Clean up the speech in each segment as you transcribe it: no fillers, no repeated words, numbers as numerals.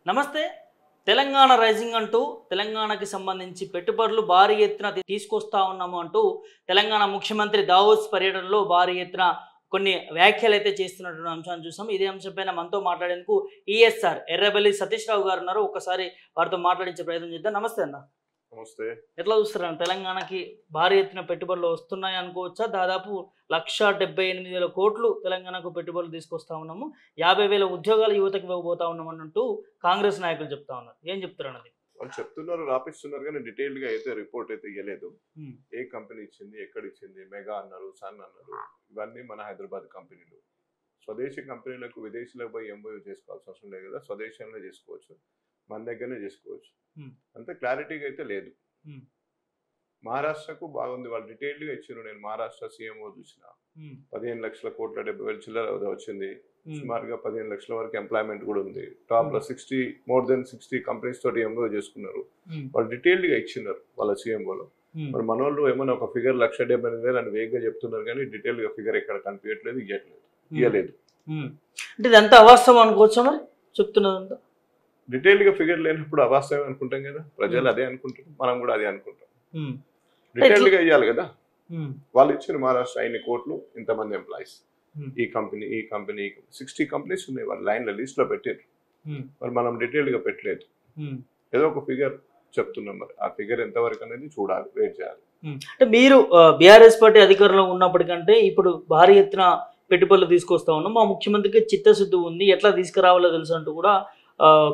నమస్తే. తెలంగాణ రైజింగ్ అంటూ తెలంగాణకి సంబంధించి పెట్టుబడులు భారీ ఎత్తున తీసుకొస్తా ఉన్నాము అంటూ తెలంగాణ ముఖ్యమంత్రి దావోస్ పర్యటనలో భారీ ఎత్తున కొన్ని వ్యాఖ్యలు అయితే చేస్తున్నటువంటి అంశాన్ని చూసాం. ఇదే అంశంపైన మనతో మాట్లాడేందుకు ఈఎస్ఆర్ ఎర్రబెల్లి సతీష్ రావు గారు ఉన్నారు. ఒకసారి వారితో మాట్లాడించే ప్రయత్నం చేద్దాం. నమస్తే అన్న. నమస్తే. ఎట్లా చూస్తారు తెలంగాణకి భారీ ఎత్తున పెట్టుబడులు వస్తున్నాయి అనుకోవచ్చా? దాదాపు 1,78,000 కోట్లు తెలంగాణకు పెట్టుబడులు తీసుకొస్తా ఉన్నాము, 50,000 ఉద్యోగాలు యువతకి ఇవ్వబోతా ఉన్నాం అన్నట్టు కాంగ్రెస్ నాయకులు చెప్తా ఉన్నారు. ఏం చెప్తారు అన్నది? వాళ్ళు చెప్తున్నారు, రాపిస్తున్నారు, కానీ డీటెయిల్డ్ గా అయితే రిపోర్ట్ అయితే ఇవ్వలేదు. ఏ కంపెనీ ఇచ్చింది, ఎక్కడ ఇచ్చింది, మెగా అన్నారు, సన్ అన్నారు. ఇవన్నీ మన హైదరాబాద్ కంపెనీలు. స్వదేశీ కంపెనీలకు విదేశీలకు పోయి ఎంఓయూ చేసుకోవాల్సిన అవసరం లేదు కదా, స్వదేశంలో చేసుకోవచ్చు, మన దగ్గరనే చేసుకోవచ్చు. అంత క్లారిటీగా అయితే లేదు. మహారాష్ట్రకు బాగుంది, వాళ్ళు డీటెయిల్డ్ గా ఇచ్చారు. నేను మహారాష్ట్ర సీఎంఓ చూసిన 15 లక్షల కోట్ల 70,000 చిల్లర వచ్చింది. సుమారుగా 15 లక్షల వరకు ఎంప్లాయ్మెంట్ కూడా ఉంది. టాప్ లో మోర్ దెన్ 60 కంపెనీస్ తోటి ఎంఓ చేసుకున్నారు. వాళ్ళు డీటెయిల్డ్ గా ఇచ్చినారు వాళ్ళ సీఎంఓలో. మరి మన వాళ్ళు ఏమన్నా ఒక ఫిగర్ 1,78,000 అని వేగంగా చెప్తున్నారు, కానీ డీటెయిల్ గా ఫిగర్ ఎక్కడ కనిపించట్లేదు, ఇవ్వలేదు. అంటే ఇదంతా అవాస్తవం అనుకోవచ్చా మరి చెప్తున్నదంతా? డీటెయిల్డ్ గా ఫిగర్ లేనప్పుడు అవాస్తవం అనుకుంటాం కదా, ప్రజలు అదే అనుకుంటారు, మనం కూడా అదే అనుకుంటాం. డీటెయిల్డ్ గా ఇవ్వాలి కదా. వాళ్ళు ఇచ్చారు మహారాష్ట్ర ఇన్ని కోట్లు, ఇంతమంది ఎంప్లాయీస్, ఈ కంపెనీ 60 కంపెనీస్ ఉన్నాయి, వాళ్ళు లైన్ లో లిస్ట్ లో పెట్టారు. మరి మనం డీటెయిల్డ్ గా పెట్టలేదు, ఏదో ఒక ఫిగర్ చెప్తున్నాం. మరి ఆ ఫిగర్ ఎంతవరకు అనేది చూడాలి, వెయిట్ చేయాలి. అంటే మీరు బీఆర్ఎస్ పార్టీ అధికారంలో ఉన్నప్పటికంటే ఇప్పుడు భారీ ఎత్తున పెట్టుబడులు తీసుకొస్తా ఉన్నాం, మా ముఖ్యమంత్రికి చిత్తశుద్ధి ఉంది, ఎట్లా తీసుకురావాలో తెలుసు అంటూ కూడా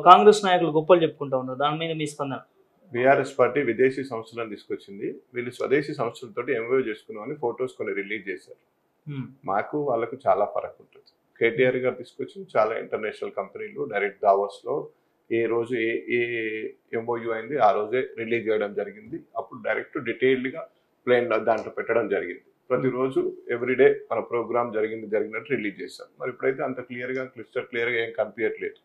కాంగ్రెస్ నాయకులు గొప్పలు చెప్పుకుంటా ఉన్నారు. దాని మీద మీ స్పందన? బీఆర్ఎస్ పార్టీ విదేశీ సంస్థలను తీసుకొచ్చింది, వీళ్ళు స్వదేశీ సంస్థలతో ఎంఓయూ చేసుకున్నామని ఫొటోస్ కొన్ని రిలీజ్ చేశారు. మాకు వాళ్ళకు చాలా ఫరక్ ఉంటుంది. కేటీఆర్ గారు తీసుకొచ్చి చాలా ఇంటర్నేషనల్ కంపెనీలు డైరెక్ట్ దావోస్ లో ఏ రోజు ఏ ఎంఓయూ అయింది ఆ రోజే రిలీజ్ చేయడం జరిగింది. అప్పుడు డైరెక్ట్ డీటెయిల్డ్ గా ప్లేన్ దాంట్లో పెట్టడం జరిగింది. ప్రతిరోజు ఎవ్రీడే మన ప్రోగ్రామ్ జరిగినట్టు రిలీజ్ చేశారు. మరి ఇప్పుడైతే అంత క్లిస్టర్ క్లియర్ గా ఏం కనిపించట్లేదు.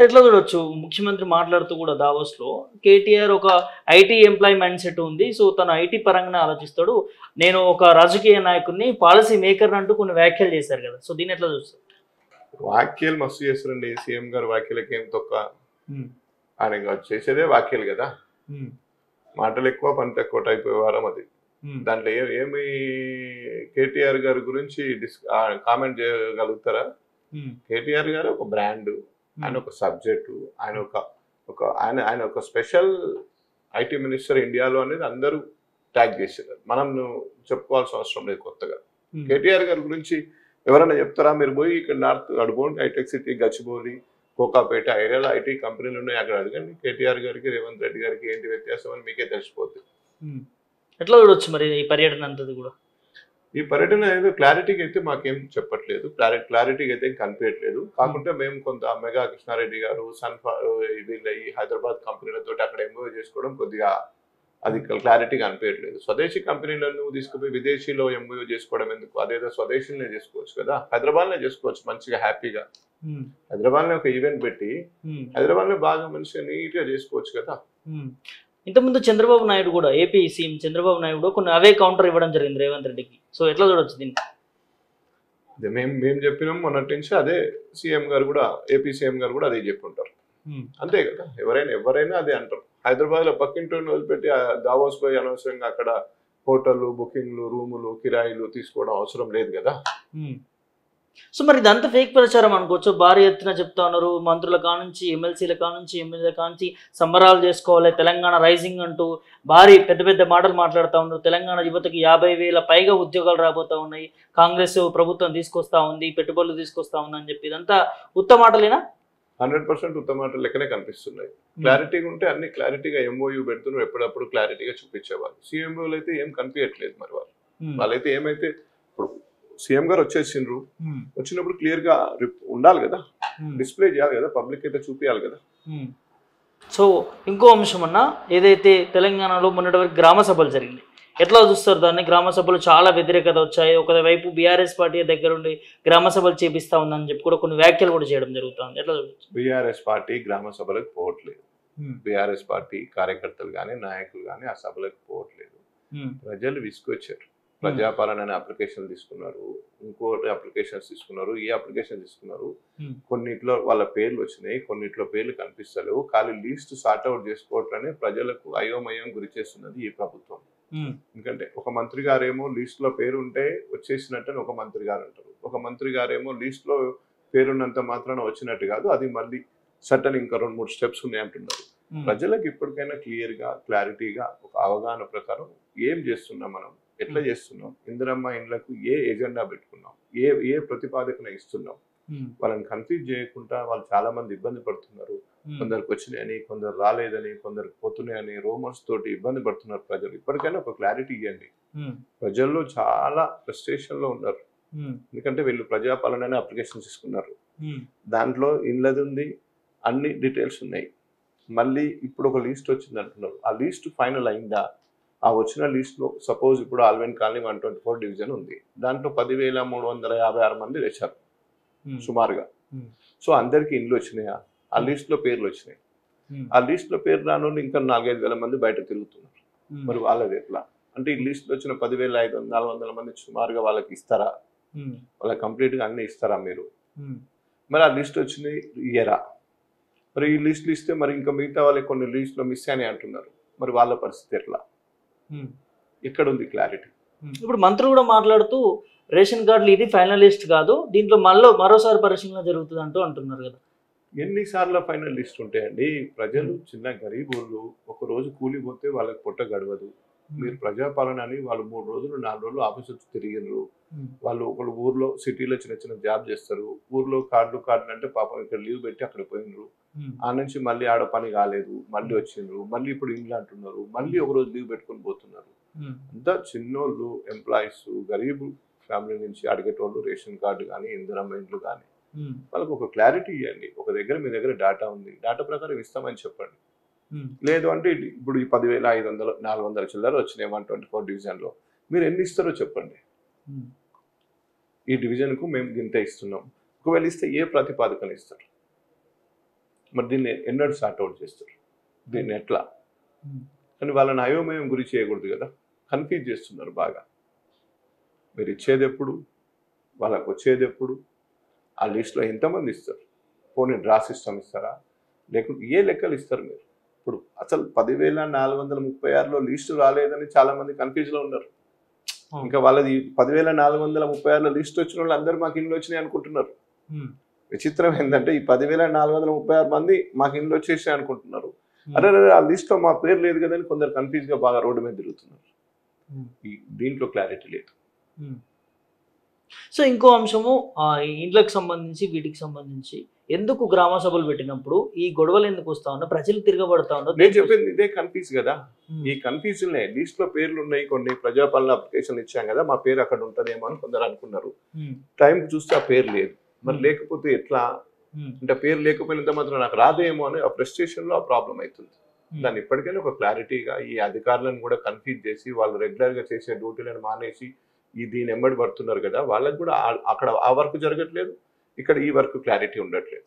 ఎట్లా చూడొచ్చు, ముఖ్యమంత్రి మాట్లాడుతూ కూడా దావోస్ లో కేటీఆర్ ఒక ఐటీ ఎంప్లాయీ మైండ్ సెట్ ఉంది, సో తను ఐటీ పరంగానే ఆలోచిస్తాడు, నేను ఒక రాజకీయ నాయకుడిని, పాలసీ మేకర్ అంటూ కొన్ని వ్యాఖ్యలు చేశారు కదా, సో దీన్ని ఎట్లా చూస్తారు? వ్యాఖ్యలు మస్తు చేస్తారండి సీఎం గారు, వ్యాఖ్యలకి ఏం తొక్క. ఆయన చేసేదే వ్యాఖ్యలు కదా, మాటలు ఎక్కువ పని తక్కువ టైప్ వ్యవహారం అది. దాంట్లో ఏమి కేటీఆర్ గారి గురించి కామెంట్ చేయగలుగుతారా? కేటీఆర్ గారు ఒక బ్రాండ్, ఆయన ఒక సబ్జెక్టు, ఆయన ఒక స్పెషల్ ఐటీ మినిస్టర్ ఇండియాలో అనేది అందరూ ట్యాగ్ చేశారు. మనం చెప్పుకోవాల్సిన అవసరం లేదు కొత్తగా. కేటీఆర్ గారి గురించి ఎవరైనా చెప్తారా? మీరు పోయి ఇక్కడ నార్త్ అడుగుండి, హైటెక్ సిటీ, గచ్చిబౌలి, కోకాపేట ఏరియాలో ఐటీ కంపెనీలు ఉన్నాయి, అక్కడ అడగండి. కేటీఆర్ గారికి రేవంత్ రెడ్డి గారికి ఏంటి వ్యత్యాసం అని మీకే తెలిసిపోతుంది. ఎట్లా చూడొచ్చు మరి ఈ పర్యటన అంతది కూడా? ఈ పర్యటన ఏదో క్లారిటీగా అయితే మాకేం చెప్పట్లేదు, క్లారిటీగా అయితే కనిపించట్లేదు. కాకుంటే మేము కొంత మెగా కృష్ణారెడ్డి గారు, వీళ్ళ ఈ హైదరాబాద్ కంపెనీలతో అక్కడ ఎంఓయూ చేసుకోవడం కొద్దిగా అది క్లారిటీగా అనిపించట్లేదు. స్వదేశీ కంపెనీలను తీసుకుపోయి విదేశీలో ఎంఓయూ చేసుకోవడం ఎందుకు? అదేదో స్వదేశీలోనే చేసుకోవచ్చు కదా, హైదరాబాద్లో చేసుకోవచ్చు మంచిగా హ్యాపీగా. హైదరాబాద్లో ఒక ఈవెంట్ పెట్టి హైదరాబాద్లో బాగా మంచిగా నీట్గా చేసుకోవచ్చు కదా. ఇంతకుముందు చంద్రబాబు నాయుడు కూడా, ఏపీ సీఎం చంద్రబాబు నాయుడు కొన్ని అవే కౌంటర్ ఇవ్వడం జరిగింది రేవంత్ రెడ్డికి, సో ఎట్లా చూడొచ్చు దీన్ని? అదే మేము చెప్పినాం మొన్నటి నుంచి, అదే సీఎం గారు కూడా, ఏపీ సీఎం గారు కూడా అదే చెప్పుంటారు. అంతే కదా, ఎవరైనా అదే అంటారు. హైదరాబాద్లో పక్కింటోని వదిలిపెట్టి దావోస్ పోయి అనవసరంగా అక్కడ హోటళ్ళు, బుకింగ్లు, రూములు, కిరాయిలు తీసుకోవడం అవసరం లేదు కదా. సో మరి ఇదంతా ఫేక్ ప్రచారం అనుకోవచ్చు. భారీ ఎత్తున చెప్తా ఉన్నారు, మంత్రుల కానుంచి, ఎమ్మెల్సీల కానుంచి, ఎమ్మెల్యేల కానుంచి సంబరాలు చేసుకోవాలి, తెలంగాణ రైజింగ్ అంటూ భారీ పెద్ద పెద్ద మాటలు మాట్లాడుతూ ఉన్నారు. తెలంగాణ యువతకి 50,000 పైగా ఉద్యోగాలు రాబోతూ ఉన్నాయి, కాంగ్రెస్ ప్రభుత్వం తీసుకొస్తా ఉంది, పెట్టుబడులు తీసుకొస్తా ఉంది అని చెప్పి, ఇదంతా ఉత్త మాటలేనా? 100% ఉత్తమ మాటలు లెక్కనే కనిపిస్తున్నాయి. క్లారిటీగా ఉంటే అన్ని క్లారిటీగా ఎంఓయూ పెడుతున్నారు, ఎప్పుడప్పుడు క్లారిటీగా చూపించేవాళ్ళు. సీఎంఓలు అయితే ఏం కనిపించట్లేదు. మరి వాళ్ళైతే ఏమైతే, ఇప్పుడు సీఎం గారు వచ్చేసిండ్రు, వచ్చినప్పుడు క్లియర్ గా ఉండాలి కదా, డిస్ప్లే చేయాలి కదా, పబ్లిక్ అయితే చూపించాలి కదా. సో ఇంకో అంశం అన్న, ఏదైతే తెలంగాణలో మొన్నటి వరకు గ్రామ సభలు జరిగింది, ఎట్లా చూస్తారు దాన్ని? గ్రామ సభలు చాలా వ్యతిరేకత వచ్చాయి. ఒకవైపు బీఆర్ఎస్ పార్టీ దగ్గరుండి గ్రామ సభలు చేపిస్తా ఉందని చెప్పి కూడా కొన్ని వ్యాఖ్యలు కూడా చేయడం జరుగుతుంది. ఎట్లా చూడొచ్చు? బీఆర్ఎస్ పార్టీ గ్రామ సభలకు పోవట్లేదు. బీఆర్ఎస్ పార్టీ కార్యకర్తలు కానీ నాయకులు కానీ ఆ సభలకు పోవట్లేదు. ప్రజలు విసుకొచ్చారు. ప్రజాపాలన అనే అప్లికేషన్ తీసుకున్నారు, ఇంకోటి అప్లికేషన్స్ తీసుకున్నారు, ఏ అప్లికేషన్ తీసుకున్నారు, కొన్నిట్లో వాళ్ళ పేర్లు వచ్చినాయి, కొన్నిట్లో పేర్లు కనిపిస్తలేవు. ఖాళీ లిస్ట్ సార్ట్అవుట్ చేసుకోవట్లనే ప్రజలకు అయోమయం గురి చేస్తున్నది ఈ ప్రభుత్వం. ఎందుకంటే ఒక మంత్రి గారేమో లిస్ట్ లో పేరు ఉంటే వచ్చేసినట్టు ఒక మంత్రి గారు అంటారు, ఒక మంత్రి గారేమో లిస్ట్ లో పేరున్నంత మాత్రాన వచ్చినట్టు కాదు, అది మళ్ళీ సర్టన్ ఇంకా 2-3 స్టెప్స్ ఉన్నాయి అంటున్నారు. ప్రజలకు ఇప్పటికైనా క్లియర్ గా క్లారిటీగా ఒక అవగాహన ప్రకారం ఏం చేస్తున్నాం, మనం ఎట్లా చేస్తున్నాం, ఇందిరమ్మ ఇండ్లకు ఏ ఎజెండా పెట్టుకున్నాం, ఏ ప్రతిపాదకన ఇస్తున్నాం, వాళ్ళని కన్ఫ్యూజ్ చేయకుండా. వాళ్ళు చాలా మంది ఇబ్బంది పడుతున్నారు, కొందరికి వచ్చినాయని, కొందరు రాలేదని, కొందరికి పోతున్నాయని రూమర్స్ తోటి ఇబ్బంది పడుతున్నారు ప్రజలు. ఇప్పటికైనా ఒక క్లారిటీ ఇవ్వండి. ప్రజల్లో చాలా ఫ్రస్ట్రేషన్ లో ఉన్నారు, ఎందుకంటే వీళ్ళు ప్రజాపాలన అనే అప్లికేషన్ తీసుకున్నారు, దాంట్లో ఇళ్ళది ఉంది, అన్ని డీటెయిల్స్ ఉన్నాయి. మళ్ళీ ఇప్పుడు ఒక లిస్ట్ వచ్చింది అంటున్నారు, ఆ లిస్ట్ ఫైనల్ అయిందా? ఆ వచ్చిన లిస్ట్ లో సపోజ్ ఇప్పుడు ఆల్వెన్ కాలనీ 124 డివిజన్ ఉంది, దాంట్లో 10,356 మంది వచ్చారు సుమారుగా. సో అందరికి ఇండ్లు వచ్చినాయా? ఆ లిస్ట్ లో పేర్లు వచ్చినాయి. ఆ లిస్ట్ లో పేరు రాను ఇంకా 4,000-5,000 మంది బయట తిరుగుతున్నారు. మరి వాళ్ళది ఎట్లా అంటే ఈ లిస్ట్ లో వచ్చిన 10,500-400 మంది సుమారుగా వాళ్ళకి ఇస్తారా? వాళ్ళకి కంప్లీట్ గా అన్ని ఇస్తారా మీరు? మరి ఆ లిస్ట్ వచ్చింది ఇయ్యరా? మరి ఈ లిస్టులు ఇస్తే మరి ఇంకా మిగతా వాళ్ళకి కొన్ని లిస్టులో మిస్ అని అంటున్నారు, మరి వాళ్ళ పరిస్థితి ఎట్లా? ఇక్కడ ఉంది క్లారిటీ. ఇప్పుడు మంత్రులు కూడా మాట్లాడుతూ రేషన్ కార్డులు ఇది ఫైనల్ లిస్ట్ కాదు, దీంట్లో మరోసారి పరిశీలన జరుగుతుంది అంటున్నారు కదా. ఎన్నిసార్లు ఫైనల్ లిస్ట్ ఉంటాయండి? ప్రజలు చిన్న గరీబోళ్ళు ఒక రోజు కూలిపోతే వాళ్ళకి పొట్ట గడవదు. మీరు ప్రజాపాలన అని వాళ్ళు 3 రోజులు 4 రోజులు ఆఫీస్ వచ్చి తిరిగినరు. వాళ్ళు ఒకళ్ళు ఊర్లో సిటీలో చిన్న చిన్న జాబ్ చేస్తారు, ఊర్లో కార్డులు అంటే పాపం ఇక్కడ లీవ్ పెట్టి అక్కడ పోయినరు, ఆ నుంచి మళ్ళీ ఆడ పని కాలేదు, మళ్ళీ వచ్చిండ్రు, మళ్ళీ ఇప్పుడు ఇంట్లో అంటున్నారు, మళ్ళీ ఒక రోజు లీవ్ పెట్టుకొని పోతున్నారు. అంతా చిన్నోళ్ళు, ఎంప్లాయీస్, గరీబు ఫ్యామిలీ నుంచి అడిగేటోళ్ళు రేషన్ కార్డు కానీ ఇందిరమ్మ ఇండ్లు కానీ. వాళ్ళకి ఒక క్లారిటీ ఇవ్వండి. ఒక దగ్గర మీ దగ్గర డేటా ఉంది, డేటా ప్రకారం ఇస్తామని చెప్పండి. లేదు అంటే ఇప్పుడు ఈ 10,500-400 చిల్లర వచ్చినాయి 124 డివిజన్లో, మీరు ఎన్ని ఇస్తారో చెప్పండి. ఈ డివిజన్కు మేము ఇంత ఇస్తున్నాం, ఒకవేళ ఇస్తే ఏ ప్రతిపాదకన ఇస్తారు? మరి దీన్ని ఎన్నడూ సార్ట్అవుట్ చేస్తారు? దీన్ని ఎట్లా? కానీ వాళ్ళని అయోమయం గురి చేయకూడదు కదా, కన్ఫ్యూజ్ చేస్తున్నారు బాగా. మీరు ఇచ్చేది ఎప్పుడు, వాళ్ళకు వచ్చేది ఎప్పుడు, ఆ లిస్ట్లో ఎంతమంది ఇస్తారు, పోనీ డ్రా సిస్టమ్ ఇస్తారా, లేకుంటే ఏ లెక్కలు ఇస్తారు మీరు? ఇప్పుడు అసలు 10,436లో లిస్టు రాలేదని చాలా మంది కన్ఫ్యూజ్లో ఉన్నారు. ఇంకా వాళ్ళది 10,436లో లిస్ట్ వచ్చిన వాళ్ళు అందరూ మాకు ఇండ్లు వచ్చినాయి అనుకుంటున్నారు. విచిత్రం ఏంటంటే ఈ 10,436 మంది మాకు ఇండ్లు వచ్చేసాయి అనుకుంటున్నారు. అరే ఆ లిస్ట్ లో మా పేరు లేదు కదని కొందరు కన్ఫ్యూజ్ గా బాగా రోడ్డు మీద తిరుగుతున్నారు. దీంట్లో క్లారిటీ లేదు. సో ఇంకో అంశము, ఇండ్లకు సంబంధించి వీటికి సంబంధించి ఎందుకు గ్రామ సభలు పెట్టినప్పుడు ఈ గొడవలు ఎందుకు వస్తా ఉన్నా, ప్రజలు తిరగబడతా ఉన్నారు? నేను చెప్పింది ఇదే కన్ఫ్యూజ్ కదా. ఈ కన్ఫ్యూజన్ లిస్ట్ లో పేర్లు ఉన్నాయి, కొన్ని ప్రజాపాలన అప్లికేషన్ ఇచ్చాం కదా, మా పేరు అక్కడ ఉంటదేమో అని కొందరు అనుకున్నారు. టైం చూస్తే ఆ పేరు లేదు. మరి లేకపోతే ఎట్లా అంటే పేరు లేకపోయినంత మాత్రం నాకు రాదేమో అని ఆ ఫ్రస్ట్రేషన్ లో ఆ ప్రాబ్లం అవుతుంది. దాన్ని ఇప్పటికైనా ఒక క్లారిటీగా ఈ అధికారులను కూడా కన్ఫ్యూజ్ చేసి వాళ్ళు రెగ్యులర్ గా చేసే డ్యూటీలను మానేసి దీని ఎంబడి పడుతున్నారు కదా, వాళ్ళకి కూడా అక్కడ ఆ వర్క్ జరగట్లేదు, ఇక్కడ ఈ వర్క్ క్లారిటీ ఉండట్లేదు.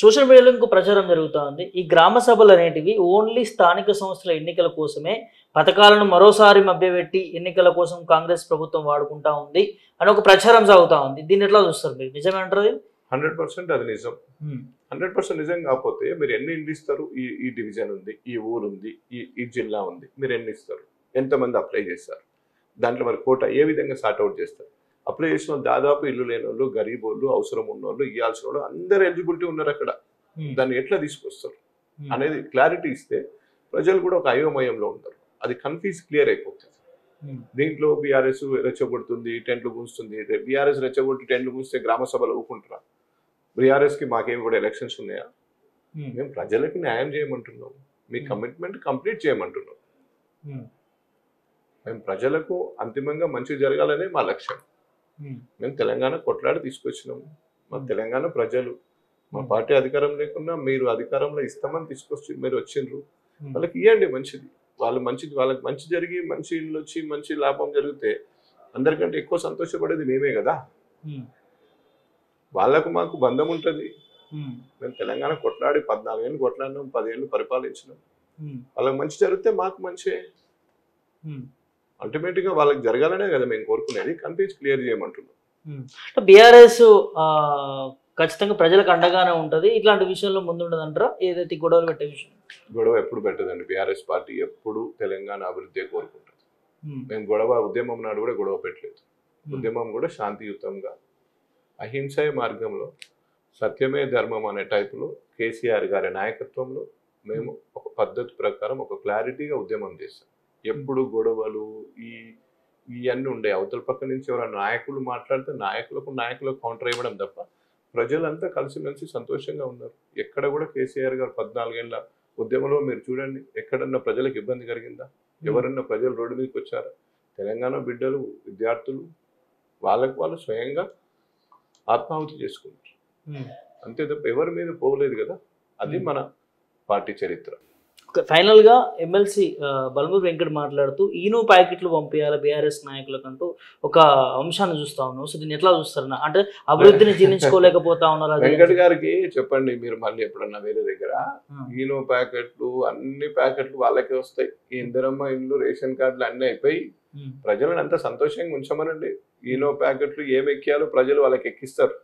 సోషల్ మీడియాలో ఇంకో ప్రచారం జరుగుతూ ఉంది, ఈ గ్రామ సభలు అనేటివి ఓన్లీ స్థానిక సంస్థల ఎన్నికల కోసమే, పథకాలను మరోసారి మభ్యపెట్టి ఎన్నికల కోసం కాంగ్రెస్ ప్రభుత్వం వాడుకుంటా ఉంది అని ఒక ప్రచారం సాగుతా ఉంది. దీన్ని ఎట్లా చూస్తారు మీరు? నిజమేంటారు? 100% అది నిజం. 100% నిజం కాకపోతే మీరు ఎన్ని ఇండ్లు ఇస్తారు? ఈ డివిజన్ ఉంది, ఈ ఊరు ఉంది, ఈ జిల్లా ఉంది, మీరు ఎన్ని ఇస్తారు? ఎంతమంది అప్లై చేస్తారు? దాంట్లో మరి కోట ఏ విధంగా సార్ట్అవుట్ చేస్తారు? అప్లై చేసిన దాదాపు ఇల్లు లేని వాళ్ళు, గరీబోళ్ళు, అవసరం ఉన్నోళ్ళు, ఇవ్వాల్సిన వాళ్ళు అందరు ఎలిజిబిలిటీ ఉన్నారు అక్కడ. దాన్ని ఎట్లా తీసుకొస్తారు అనేది క్లారిటీ ఇస్తే ప్రజలు కూడా ఒక అయోమయంలో ఉంటారు. అది కన్ఫ్యూజ్ క్లియర్ అయిపోతుంది. దీంట్లో బీఆర్ఎస్ రెచ్చగొడుతుంది, టెంట్లు గుంస్తుంది. బీఆర్ఎస్ రెచ్చగొట్టి టెంట్లు గుంస్తే గ్రామ సభలు ఊరుకుంటారా? బీఆర్ఎస్కి మాకేమి కూడా ఎలక్షన్స్ ఉన్నాయా? మేము ప్రజలకు న్యాయం చేయమంటున్నాం, మీ కమిట్మెంట్ కంప్లీట్ చేయమంటున్నాం. మేము ప్రజలకు అంతిమంగా మంచి జరగాలనే మా లక్ష్యం. మేము తెలంగాణ కొట్లాడి తీసుకొచ్చినాము. మా తెలంగాణ ప్రజలు, మా పార్టీ అధికారం లేకున్నా మీరు అధికారంలో ఇస్తామని తీసుకొచ్చి మీరు వచ్చిండ్రు, వాళ్ళకి ఇవ్వండి మంచిది. వాళ్ళకి మంచి జరిగి మంచి ఇల్లు వచ్చి మంచి లాభం జరిగితే అందరికంటే ఎక్కువ సంతోషపడేది మేమే కదా. వాళ్ళకు మాకు బంధం ఉంటుంది. మేము తెలంగాణ కొట్లాడి 14 ఏళ్ళు కొట్లాడినాం, 10 ఏళ్ళు పరిపాలించినాం. వాళ్ళకి మంచి జరిగితే మాకు మంచి. అల్టిమేట్గా వాళ్ళకి జరగాలనే కదా మేము కోరుకునేది, కన్ఫ్యూజ్ క్లియర్ చేయమంటున్నాం. బీఆర్ఎస్ ఖచ్చితంగా ప్రజలకు అండగానే ఉంటుంది, ఇట్లాంటి విషయంలో ముందుండదు అంటారా? ఏదైతే గొడవలు పెట్టే విషయం, గొడవ ఎప్పుడు పెట్టదండి. బీఆర్ఎస్ పార్టీ ఎప్పుడు తెలంగాణ అభివృద్ధి కోరుకుంటుంది. మేము ఉద్యమం నాడు కూడా గొడవ పెట్టలేదు. ఉద్యమం కూడా శాంతియుతంగా అహింసే మార్గంలో సత్యమే ధర్మం అనే టైపులో కేసీఆర్ గారి నాయకత్వంలో మేము ఒక పద్ధతి ప్రకారం ఒక క్లారిటీగా ఉద్యమం చేస్తాం. ఎప్పుడు గొడవలు ఇవన్నీ ఉండే, అవతల పక్క నుంచి ఎవరైనా నాయకులు మాట్లాడితే నాయకులకు కౌంటర్ ఇవ్వడం తప్ప ప్రజలంతా కలిసిమెలిసి సంతోషంగా ఉన్నారు. ఎక్కడ కూడా కేసీఆర్ గారు 14 ఏళ్ళ ఉద్యమంలో మీరు చూడండి, ఎక్కడన్నా ప్రజలకు ఇబ్బంది కలిగిందా? ఎవరన్నా ప్రజలు రోడ్డు మీదకి వచ్చారా? తెలంగాణ బిడ్డలు, విద్యార్థులు వాళ్ళకు వాళ్ళు స్వయంగా ఆత్మాహుతి చేసుకున్నారు, అంతే తప్ప ఎవరి మీద పోలేదు కదా. అది మన పార్టీ చరిత్ర. ఫైనల్గా ఎమ్మెల్సీ బల్మూరి వెంకట్ మాట్లాడుతూ ఈనో ప్యాకెట్లు పంపించాలి బీఆర్ఎస్ నాయకులకంటూ ఒక అంశాన్ని చూస్తా ఉన్నాం. సో దీన్ని ఎట్లా చూస్తారు? అంటే అభివృద్ధిని జీర్ణించుకోలేకపోతా ఉన్నారు. వెంకట్ గారికి చెప్పండి మీరు మళ్ళీ ఎప్పుడన్నా వేరే దగ్గర, ఈనో ప్యాకెట్లు అన్ని ప్యాకెట్లు వాళ్ళకే వస్తాయి. ఈ ఇందిరమ్మ ఇండ్లు, రేషన్ కార్డులు అన్నీ అయిపోయి ప్రజలను అంత సంతోషంగా ఉంచమనండి. ఈనో ప్యాకెట్లు ఏమి ఎక్కియాలో ప్రజలు వాళ్ళకి ఎక్కిస్తారు,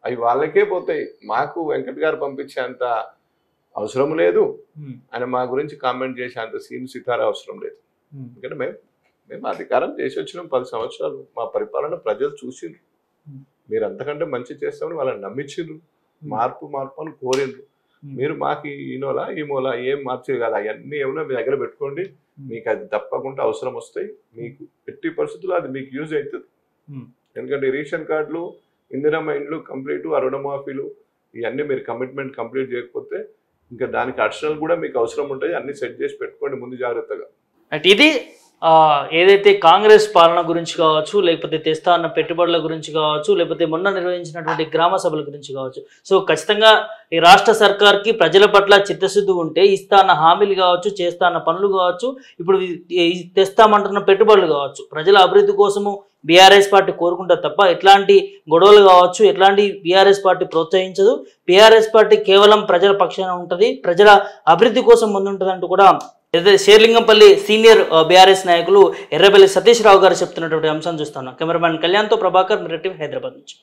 అవి వాళ్ళకే పోతాయి. మాకు వెంకట్ గారు పంపించే అంత అవసరం లేదు, ఆయన మా గురించి కామెంట్ చేసే అంత సీన్ సితారా అవసరం లేదు. ఎందుకంటే మేము అధికారం చేసి వచ్చినాం 10 సంవత్సరాలు. మా పరిపాలన ప్రజలు చూసిండ్రు, మీరు అంతకంటే మంచి చేస్తామని వాళ్ళని నమ్మించిండ్రు, మార్పు అని కోరిండ్రు. మీరు మాకు ఈ మూల ఏం మార్చేది కాదు, అవన్నీ ఏమన్నా మీ దగ్గర పెట్టుకోండి, మీకు అది తప్పకుండా అవసరం వస్తాయి, మీకు ఎట్టి పరిస్థితుల్లో అది మీకు యూజ్ అవుతుంది. ఎందుకంటే రేషన్ కార్డులు, ఇందిరమ్మ ఇండ్లు కంప్లీట్, రుణమాఫీలు ఇవన్నీ మీరు కమిట్మెంట్ కంప్లీట్ చేయకపోతే ఇంకా దానికి అడిషనల్ కూడా మీకు అవసరం ఉంటుంది. అన్ని సెట్ చేసి పెట్టుకోండి ముందు జాగ్రత్తగా. అంటే ఇది ఏదైతే కాంగ్రెస్ పాలన గురించి కావచ్చు, లేకపోతే తెస్తా అన్న పెట్టుబడుల గురించి కావచ్చు, లేకపోతే మొన్న నిర్వహించినటువంటి గ్రామ సభల గురించి కావచ్చు. సో ఖచ్చితంగా ఈ రాష్ట్ర సర్కార్కి ప్రజల పట్ల చిత్తశుద్ధి ఉంటే ఇస్తా అన్న హామీలు కావచ్చు, చేస్తా అన్న పనులు కావచ్చు, ఇప్పుడు తెస్తామంటున్న పెట్టుబడులు కావచ్చు, ప్రజల అభివృద్ధి కోసము బీఆర్ఎస్ పార్టీ కోరుకుంటారు తప్ప ఎట్లాంటి గొడవలు కావచ్చు ఎట్లాంటి బీఆర్ఎస్ పార్టీ ప్రోత్సహించదు. బీఆర్ఎస్ పార్టీ కేవలం ప్రజల పక్షాన ఉంటుంది, ప్రజల అభివృద్ధి కోసం ముందుంటుంది అంటూ కూడా శేర్లింగంపల్లి సీనియర్ బీఆర్ఎస్ నాయకులు ఎర్రబెల్లి సతీష్ రావు గారు చెప్తున్నటువంటి అంశం చూస్తున్నాం. కెమెరామ్యాన్ కళ్యాణ్తో ప్రభాకర్, మిర్రర్ టీవీ, హైదరాబాద్ నుంచి.